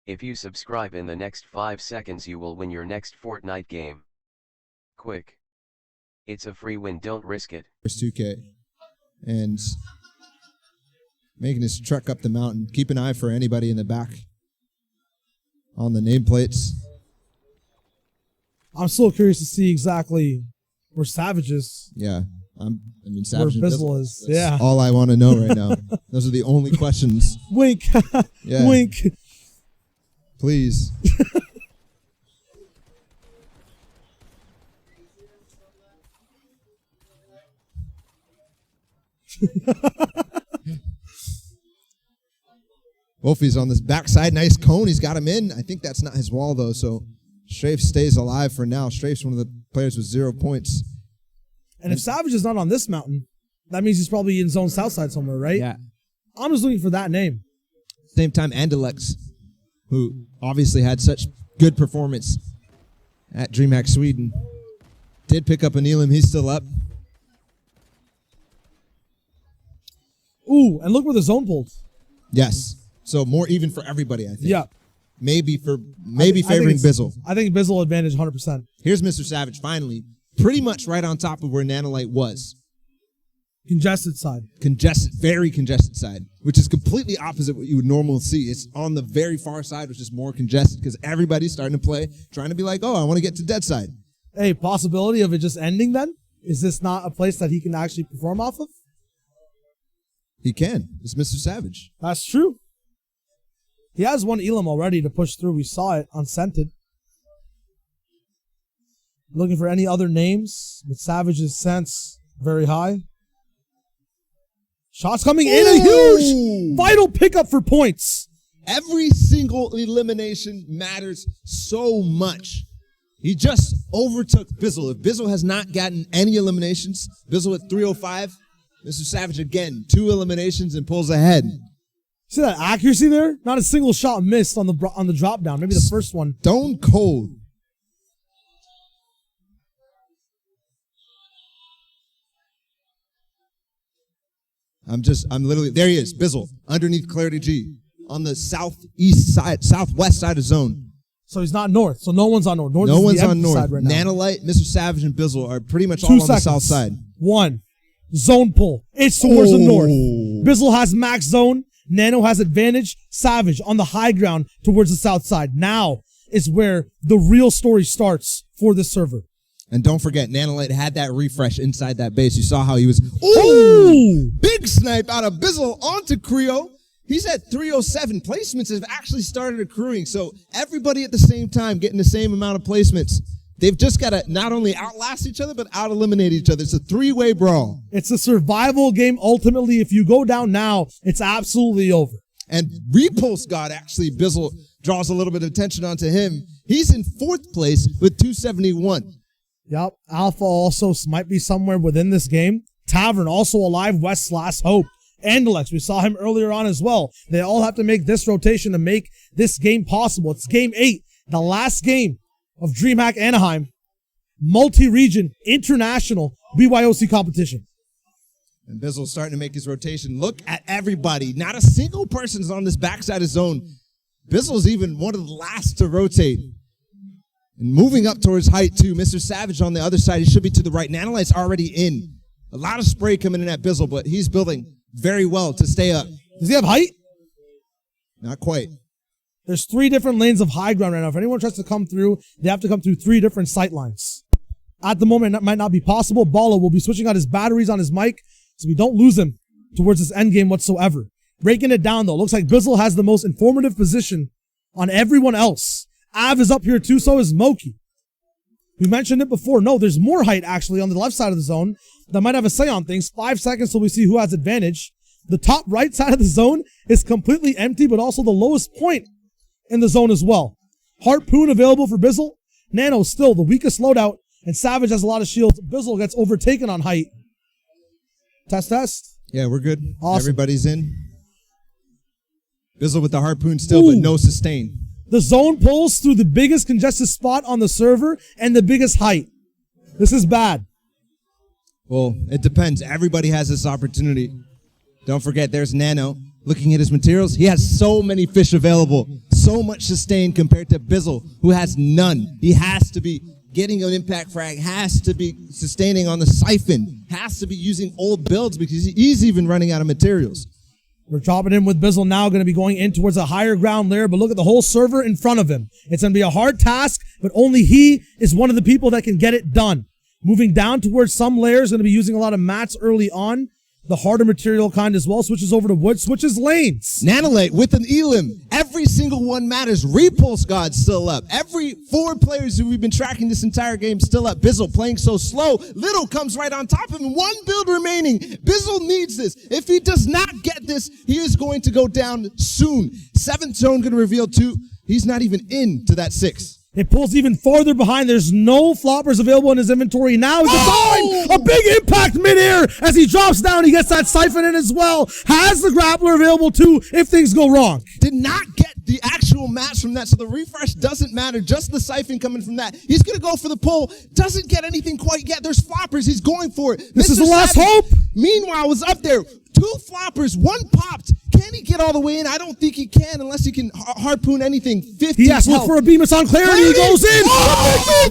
If you subscribe in the next 5 seconds you will win your next Fortnite game. Quick. It's a free win, don't risk it. There's 2K. And making his trek up the mountain. Keep an eye for anybody in the back on the nameplates. I'm still curious to see exactly where Savage is. Yeah. I mean, Savage where Bizzle is. Yeah. All I want to know right now. Those are the only questions. Wink. Yeah. Wink. Please. Wolfie's on this backside. Nice cone. He's got him in. I think that's not his wall, though, so Strafe stays alive for now. Strafe's one of the players with 0 points. And if Savage is not on this mountain, that means he's probably in zone south side somewhere, right? Yeah. I'm just looking for that name. Same time, Andalex, who obviously had such good performance at DreamHack Sweden, did pick up an Elam. He's still up. Ooh, and look where the zone pulled. Yes. So more even for everybody, I think. Yeah. Maybe favoring Bizzle. I think Bizzle advantage 100%. Here's Mr. Savage, finally. Pretty much right on top of where Nanolite was. Congested side. Congested, very congested side, which is completely opposite what you would normally see. It's on the very far side, which is more congested because everybody's starting to play, trying to be like, oh, I want to get to dead side. Hey, possibility of it just ending then? Is this not a place that he can actually perform off of? He can. It's Mr. Savage. That's true. He has one Elam already to push through. We saw it unscented. Looking for any other names with Savage's sense very high. Shots coming in, a huge vital pickup for points. Every single elimination matters so much. He just overtook Bizzle. If Bizzle has not gotten any eliminations, Bizzle at 305, Mr. Savage again, 2 eliminations and pulls ahead. See that accuracy there? Not a single shot missed on the drop down. Maybe the first one. Stone cold. I'm literally, there he is, Bizzle, underneath Clarity on the southwest side of zone. So he's not north, so no one's on north. No one's on north. Right now. Nanolite, Mr. Savage, and Bizzle are pretty much all on the south side. 1. Zone pull. It's towards the north. Bizzle has max zone. Nano has advantage. Savage on the high ground towards the south side. Now is where the real story starts for this server. And don't forget, Nanolite had that refresh inside that base. You saw how he was, ooh, big snipe out of Bizzle onto Creo. He's at 307. Placements have actually started accruing. So everybody at the same time getting the same amount of placements. They've just got to not only outlast each other, but out-eliminate each other. It's a 3-way brawl. It's a survival game. Ultimately, if you go down now, it's absolutely over. And Repulse God, actually, Bizzle draws a little bit of attention onto him. He's in 4th place with 271. Yep. Alpha also might be somewhere within this game. Tavern also alive. West's last hope. Andalex, we saw him earlier on as well. They all have to make this rotation to make this game possible. It's game 8, the last game of DreamHack Anaheim. Multi-region, international BYOC competition. And Bizzle's starting to make his rotation. Look at everybody. Not a single person's on this backside of zone. Bizzle's even one of the last to rotate. And moving up towards height, too. Mr. Savage on the other side. He should be to the right. Nanolite's already in. A lot of spray coming in at Bizzle, but he's building very well to stay up. Does he have height? Not quite. There's 3 different lanes of high ground right now. If anyone tries to come through, they have to come through 3 different sight lines. At the moment, that might not be possible. Bala will be switching out his batteries on his mic, so we don't lose him towards this end game whatsoever. Breaking it down, though. Looks like Bizzle has the most informative position on everyone else. Av is up here too, so is Moki. We mentioned it before. No, there's more height actually on the left side of the zone that might have a say on things. 5 seconds till we see who has advantage. The top right side of the zone is completely empty, but also the lowest point in the zone as well. Harpoon available for Bizzle. Nano still the weakest loadout, and Savage has a lot of shields. Bizzle gets overtaken on height. Test. Yeah, we're good. Awesome. Everybody's in. Bizzle with the harpoon still, but no sustain. The zone pulls through the biggest congested spot on the server and the biggest height. This is bad. Well, it depends. Everybody has this opportunity. Don't forget, there's Nano looking at his materials. He has so many fish available. So so much sustain compared to Bizzle, who has none. He has to be getting an impact frag, has to be sustaining on the siphon, has to be using old builds because he's even running out of materials. We're dropping in with Bizzle now, going to be going in towards a higher ground layer, but look at the whole server in front of him. It's going to be a hard task, but only he is one of the people that can get it done. Moving down towards some layers, going to be using a lot of mats early on. The harder material kind as well, switches over to wood, switches lanes. Nanolite with an Elim. Every single one matters. Repulse God's still up. Every 4 players who we've been tracking this entire game still up. Bizzle playing so slow. Little comes right on top of him. 1 build remaining. Bizzle needs this. If he does not get this, he is going to go down soon. 7th zone going to reveal 2. He's not even into that 6. It pulls even farther behind. There's no floppers available in his inventory. Now is the time. A big impact midair as he drops down. He gets that siphon in as well. Has the grappler available too if things go wrong. Did not get the actual match from that, so the refresh doesn't matter. Just the siphon coming from that. He's going to go for the pull. Doesn't get anything quite yet. There's floppers. He's going for it. This is the last hope. Meanwhile, was up there. 2 floppers. 1 popped. Can he get all the way in? I don't think he can unless he can harpoon anything. 50 He has to look for a beam. It's on clarity. He goes in. The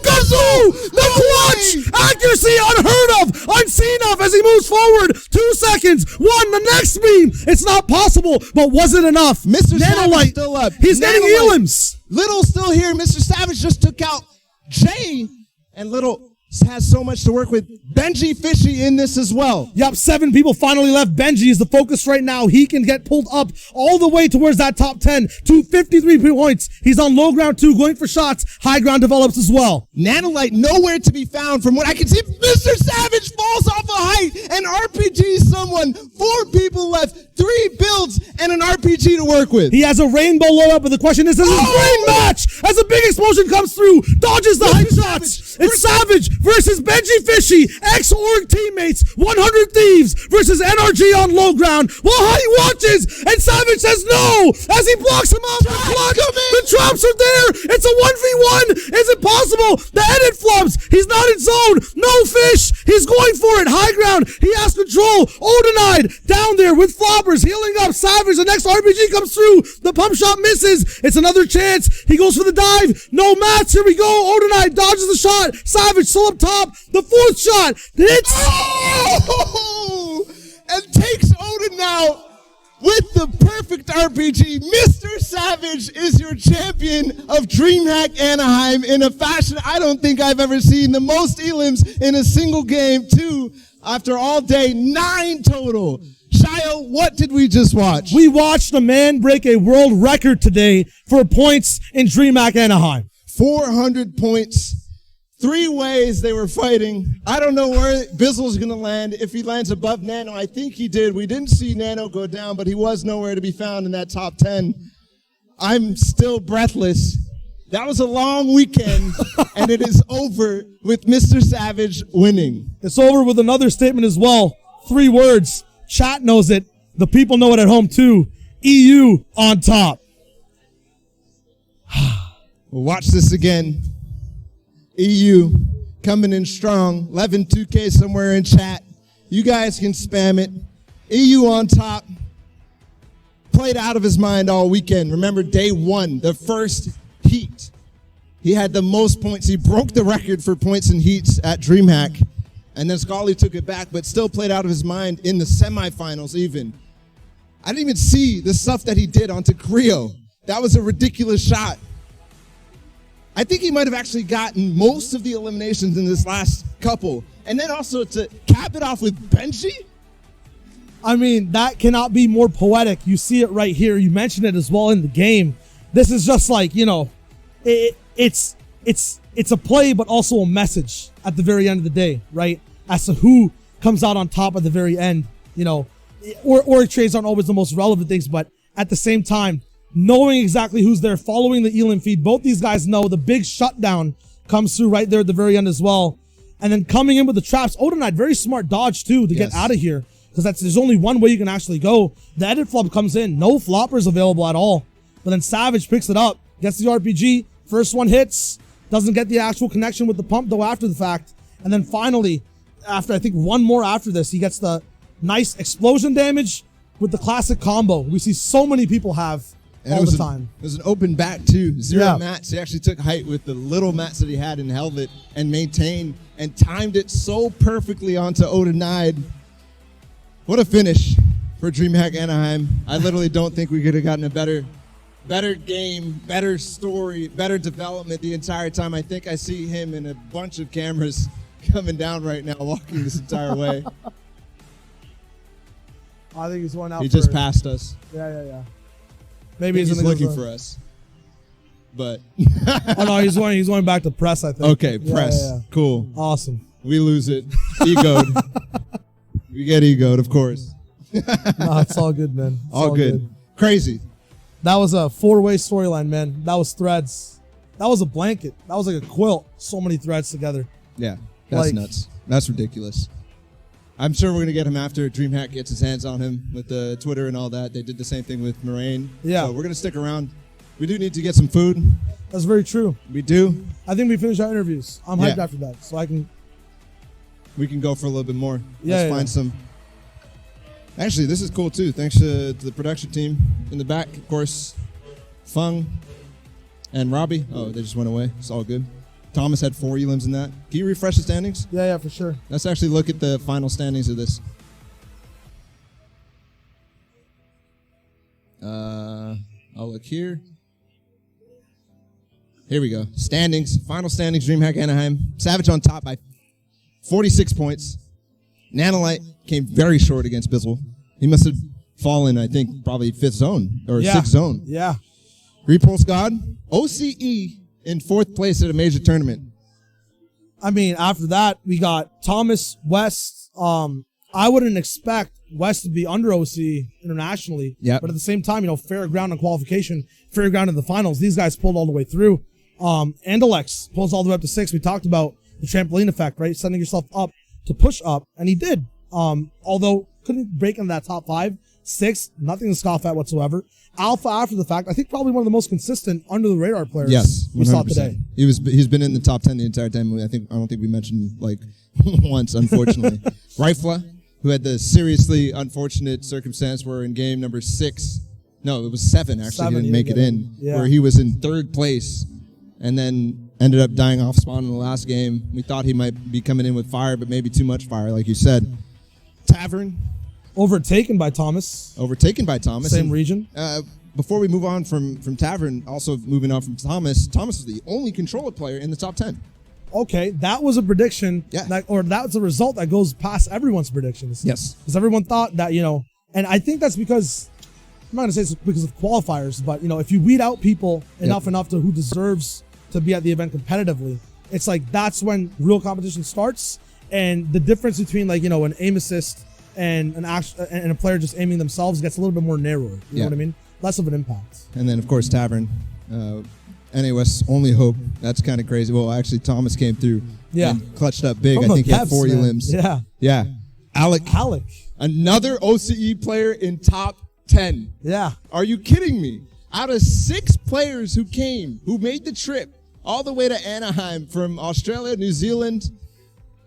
clutch! Accuracy unheard of, unseen of as he moves forward. 2 seconds. 1, the next beam. It's not possible, but was it enough? Mr. Savage still up. He's getting Elims. Little still here. Mr. Savage just took out Jay, and Little has so much to work with. Benji Fishy in this as well. Yep, 7 people finally left. Benji is the focus right now. He can get pulled up all the way towards that top 10 to 53 points. He's on low ground too, going for shots. High ground develops as well. Nanolite nowhere to be found from what I can see. Mr. Savage falls off a height and RPG someone. 4 people left, 3 builds, and an RPG to work with. He has a rainbow low up, but the question is, does his brain match? As a big explosion comes through, dodges the hype shots. It's Savage versus Benji Fishy, ex-org teammates, 100 Thieves versus NRG on low ground. While High watches, and Savage says no, as he blocks him off. The traps are there. It's a 1v1. Is it possible? The edit flubs. He's not in zone. No fish. He's going for it. High ground. He has control. Odenide down there with floppers, healing up Savage. The next RPG comes through. The pump shot misses. It's another chance. He goes for the dive. No mats. Here we go. Odenide dodges the shot. Savage still up top. The 4th shot hits. Oh! And takes Odin now with the perfect RPG. Mr. Savage is your champion of DreamHack Anaheim in a fashion I don't think I've ever seen. The most elims in a single game, 2 after all day, 9 total. Shio, what did we just watch? We watched a man break a world record today for points in DreamHack Anaheim. 400 points. 3 ways they were fighting. I don't know where Bizzle's going to land. If he lands above Nano, I think he did. We didn't see Nano go down, but he was nowhere to be found in that top 10. I'm still breathless. That was a long weekend, and it is over with Mr. Savage winning. It's over with another statement as well. 3 words. Chat knows it. The people know it at home too. EU on top. We'll watch this again. EU coming in strong. 11-2K somewhere in chat. You guys can spam it. EU on top. Played out of his mind all weekend. Remember day 1, the first heat. He had the most points. He broke the record for points in heats at DreamHack. And then Scully took it back, but still played out of his mind in the semifinals even. I didn't even see the stuff that he did onto Creo. That was a ridiculous shot. I think he might have actually gotten most of the eliminations in this last couple. And then also to cap it off with Benji? I mean, that cannot be more poetic. You see it right here. You mentioned it as well in the game. This is just like, you know, it's a play, but also a message at the very end of the day, right? As to who comes out on top at the very end, you know, org trades aren't always the most relevant things, but at the same time, knowing exactly who's there, following the Elim feed, both these guys know the big shutdown comes through right there at the very end as well. And then coming in with the traps, Odenide, very smart dodge too to get out of here, because there's only one way you can actually go. The edit flop comes in, no floppers available at all. But then Savage picks it up, gets the RPG, first one hits, doesn't get the actual connection with the pump though after the fact. And then finally, after I think 1 more after this, he gets the nice explosion damage with the classic combo we see so many people have. And all the time. It was an open back too. Zero Yeah. mats. He actually took height with the little mats that he had and held it and maintained and timed it so perfectly onto Odenide. What a finish for DreamHack Anaheim. I literally don't think we could have gotten a better game, better story, better development the entire time. I think I see him in a bunch of cameras coming down right now, walking this entire way. I think he's going out. He just passed us. Yeah. Maybe He's gonna looking go for us. But oh no, he's going back to press, I think. okay, press. Yeah. Cool. Awesome. We lose it. Egoed. We get egoed, of course. No, it's all good, man. It's all good. Crazy. That was a 4-way storyline, man. That was threads. That was a blanket. That was like a quilt. So many threads together. Yeah, that's Like- nuts. That's ridiculous. I'm sure we're going to get him after DreamHack gets his hands on him with the Twitter and all that. They did the same thing with Moraine. Yeah. So we're going to stick around. We do need to get some food. That's very true. We do. I think we finished our interviews. I'm hyped Yeah. after that, so I can. We can go for a little bit more. Yeah, Let's yeah. find some. Actually, this is cool too. Thanks to the production team in the back, of course. Fung and Robbie. Oh, they just went away. It's all good. Thomas had 4 elims in that. Can you refresh the standings? Yeah, for sure. Let's actually look at the final standings of this. I'll look here. Here we go. Standings. Final standings. DreamHack Anaheim. Savage on top by 46 points. Nanolite came very short against Bizzle. He must have fallen, I think, probably 5th zone or 6th zone. Yeah. Repulse God. OCE in 4th place at a major tournament. I mean, after that, we got Thomas, West. I wouldn't expect West to be under OC internationally. Yep. But at the same time, fair ground in qualification, fair ground in the finals. These guys pulled all the way through. Andalex pulls all the way up to 6. We talked about the trampoline effect, right? Setting yourself up to push up, and he did. Although couldn't break into that top 5. 6, nothing to scoff at whatsoever. Alpha, after the fact, I think probably one of the most consistent under the radar players we saw today. He's been in the top 10 the entire time. I don't think we mentioned like once, unfortunately. Rifla, who had the seriously unfortunate circumstance where in game number 6, no, it was 7 actually, he didn't make it in, where he was in 3rd place and then ended up dying off spawn in the last game. We thought he might be coming in with fire, but maybe too much fire, like you said. Tavern. Overtaken by Thomas. Same region. Before we move on from Tavern, also moving on from Thomas is the only controller player in the top 10. Okay, that was a prediction, or that's a result that goes past everyone's predictions. Yes. Because everyone thought that, and I think that's because, I'm not going to say it's because of qualifiers, but, if you weed out people enough to who deserves to be at the event competitively, it's like that's when real competition starts, and the difference between, like, an aim assist and a player just aiming themselves gets a little bit more narrower. You know what I mean? Less of an impact. And then, of course, Tavern. NAS only hope. That's kind of crazy. Well, actually, Thomas came through and clutched up big. I think he had 4 elims. Yeah. Alec. Another OCE player in top 10. Yeah. Are you kidding me? Out of 6 players who made the trip all the way to Anaheim from Australia, New Zealand,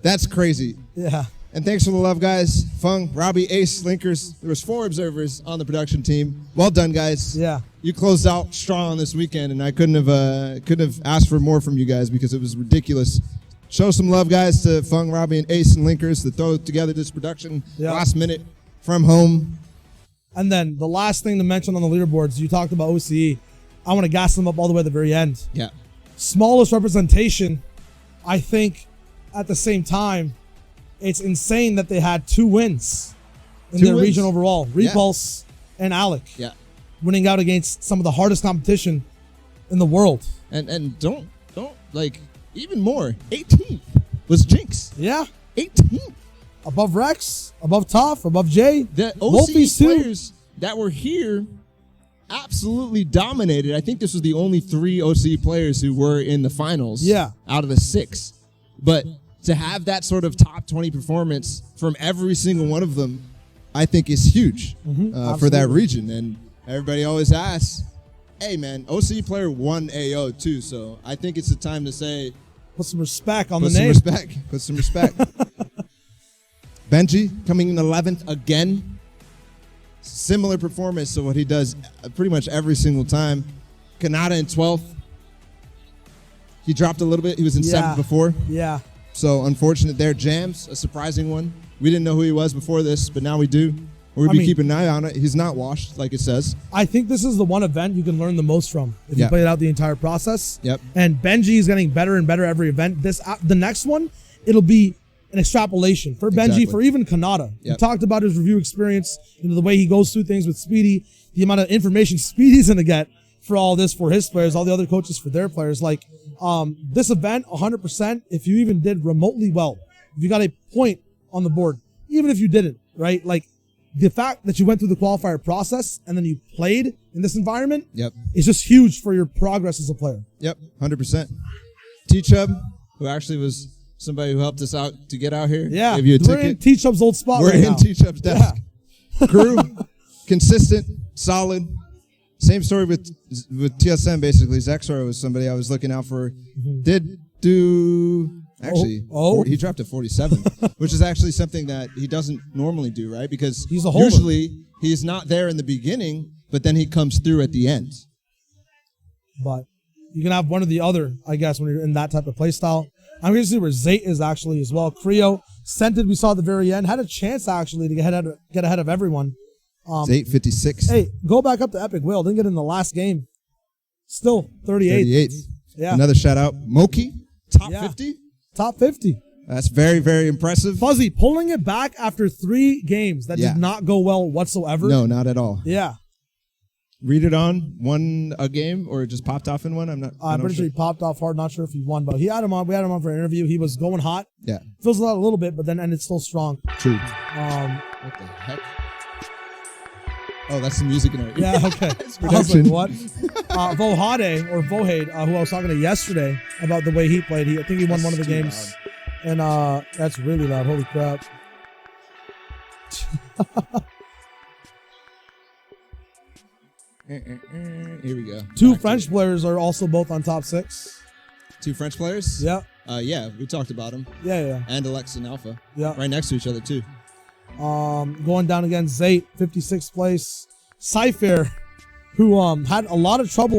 that's crazy. Yeah. And thanks for the love, guys. Fung, Robbie, Ace, Linkers. There was 4 observers on the production team. Well done, guys. Yeah. You closed out strong this weekend, and I couldn't have asked for more from you guys because it was ridiculous. Show some love, guys, to Fung, Robbie, and Ace and Linkers to throw together this production last minute from home. And then the last thing to mention on the leaderboards, you talked about OCE. I want to gas them up all the way to the very end. Yeah. Smallest representation, I think, at the same time, it's insane that they had 2 wins in their region overall. Repulse and Alec. Yeah. Winning out against some of the hardest competition in the world. And don't like even more. 18th was Jinx. Yeah. 18th. Above Rex, above Toph, above Jay. The OCE players that were here absolutely dominated. I think this was the only 3 OCE players who were in the finals. Yeah. Out of the 6. But to have that sort of top 20 performance from every single one of them, I think is huge for that region. And everybody always asks, hey, man, OCE player won AO too. So I think it's the time to say, put some respect on the name. Put some respect. Benji coming in 11th again. similar performance to what he does pretty much every single time. Kanata in 12th. He dropped a little bit. He was in 7th before. Yeah. So unfortunate there. Jams, a surprising one. We didn't know who he was before this, but now we do. We'll be keeping an eye on it. He's not washed, like it says. I think this is the one event you can learn the most from if you play it out the entire process. Yep. And Benji is getting better and better every event. The next one, it'll be an extrapolation for Benji, for even Kanata. Yep. We talked about his review experience, the way he goes through things with Speedy, the amount of information Speedy's going to get for all this for his players, all the other coaches for their players. Like this event, 100%, if you even did remotely well, if you got a point on the board, even if you didn't, right? Like the fact that you went through the qualifier process and then you played in this environment is just huge for your progress as a player. Yep, 100%. T-Chub, who actually was somebody who helped us out to get out here. Yeah, gave you a we're ticket. in T-Chub's old spot We're right in T-Chub's desk. Yeah. Crew, consistent, solid. Same story with TSM, basically. Zexor was somebody I was looking out for. Did do... Actually, he dropped at 47, which is actually something that he doesn't normally do, right? Because usually he's not there in the beginning, but then he comes through at the end. But you can have one or the other, I guess, when you're in that type of play style. I'm going to see where Zayt is actually as well. Creo, Scented, we saw at the very end, had a chance actually to get ahead of everyone. Zayt 56. Hey, go back up to Epic Whale. Didn't get in the last game. Still 38th. 38th. Yeah. Another shout out. Moki, top 50. Top 50. That's very, very impressive. Fuzzy, pulling it back after 3 games that did not go well whatsoever. No, not at all. Yeah. Read it on, won a game or just popped off in one? I'm pretty sure he popped off hard. Not sure if he won, but he had him on. We had him on for an interview. He was going hot. Yeah. Fizzled out a little bit, but then ended still strong. True. What the heck? Oh, that's the music in our ear. Yeah, okay. I was like, what? Vohade, or Vohade, who I was talking to yesterday about the way he played. I think he won one of the games. Loud. And that's really loud. Holy crap. Here we go. 2 French players are also both on top 6. 2 French players? Yeah. Yeah, we talked about them. Yeah. And Alexa and Alpha. Yeah. Right next to each other, too. Going down against Zayt, 56th place. Cypher, who had a lot of trouble